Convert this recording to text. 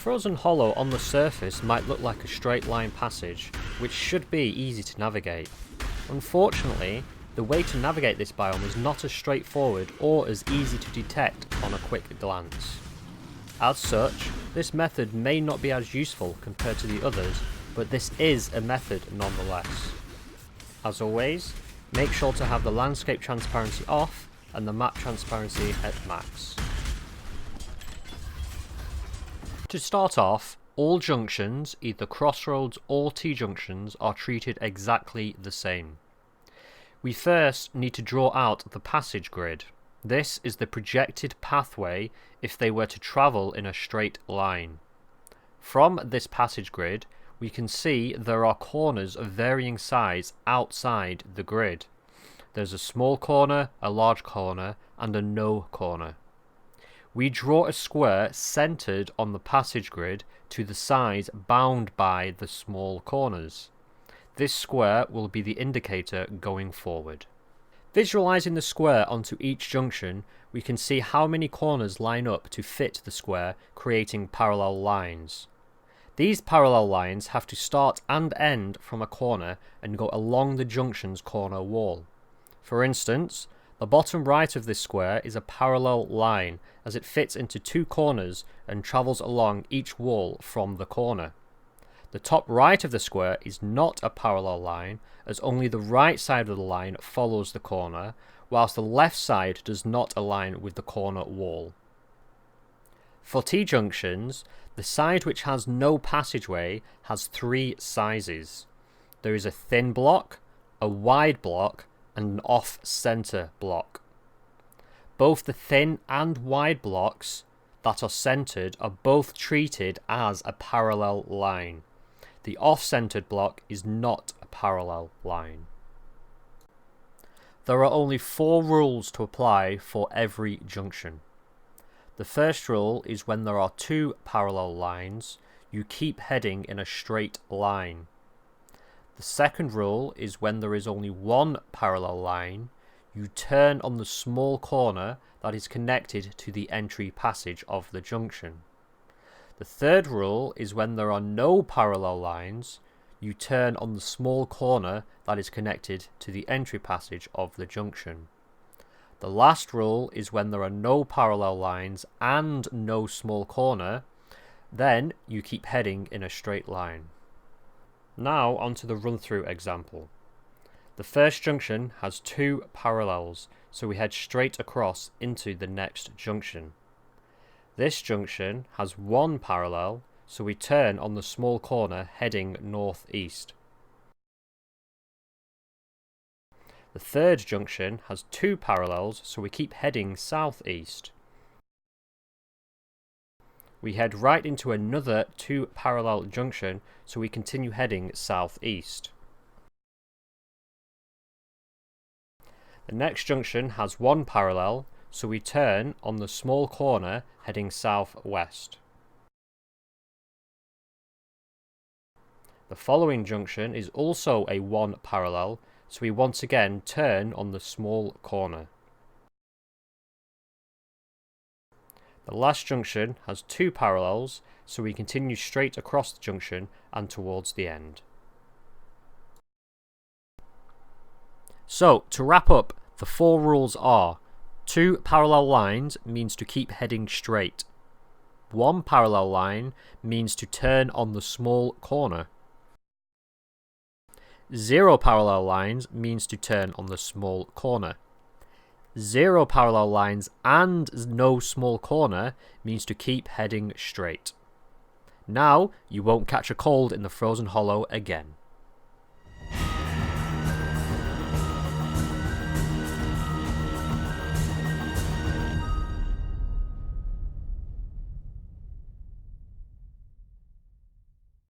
frozen hollow on the surface might look like a straight line passage, which should be easy to navigate. Unfortunately, the way to navigate this biome is not as straightforward or as easy to detect on a quick glance. As such, this method may not be as useful compared to the others, but this is a method nonetheless. As always, make sure to have the landscape transparency off and the map transparency at max. To start off, all junctions, either crossroads or T-junctions, are treated exactly the same. We first need to draw out the passage grid. This is the projected pathway if they were to travel in a straight line. From this passage grid, we can see there are corners of varying size outside the grid. There's a small corner, a large corner, and a no corner. We draw a square centered on the passage grid to the size bound by the small corners. This square will be the indicator going forward. Visualizing the square onto each junction, we can see how many corners line up to fit the square, creating parallel lines. These parallel lines have to start and end from a corner and go along the junction's corner wall. For instance, the bottom right of this square is a parallel line as it fits into two corners and travels along each wall from the corner. The top right of the square is not a parallel line as only the right side of the line follows the corner, whilst the left side does not align with the corner wall. For T-junctions, the side which has no passageway has three sizes. There is a thin block, a wide block, and an off-center block. Both the thin and wide blocks that are centered are both treated as a parallel line. The off-centered block is not a parallel line. There are only 4 rules to apply for every junction. The first rule is when there are 2 parallel lines, you keep heading in a straight line. The second rule is when there is only 1 parallel line, you turn on the small corner that is connected to the entry passage of the junction. The third rule is when there are no parallel lines, you turn on the small corner that is connected to the entry passage of the junction. The last rule is when there are no parallel lines and no small corner, then you keep heading in a straight line. Now onto the run-through example. The first junction has 2 parallels, so we head straight across into the next junction. This junction has 1 parallel, so we turn on the small corner heading northeast. The third junction has 2 parallels, so we keep heading southeast. We head right into another 2 parallel junction, so we continue heading southeast. The next junction has 1 parallel, so we turn on the small corner heading southwest. The following junction is also a 1 parallel, so we once again turn on the small corner. The last junction has 2 parallels, so we continue straight across the junction and towards the end. So, to wrap up, the 4 rules are: 2 parallel lines means to keep heading straight. 1 parallel line means to turn on the small corner. 0 parallel lines means to turn on the small corner. 0 parallel lines and no small corner means to keep heading straight. Now, you won't catch a cold in the frozen hollow again.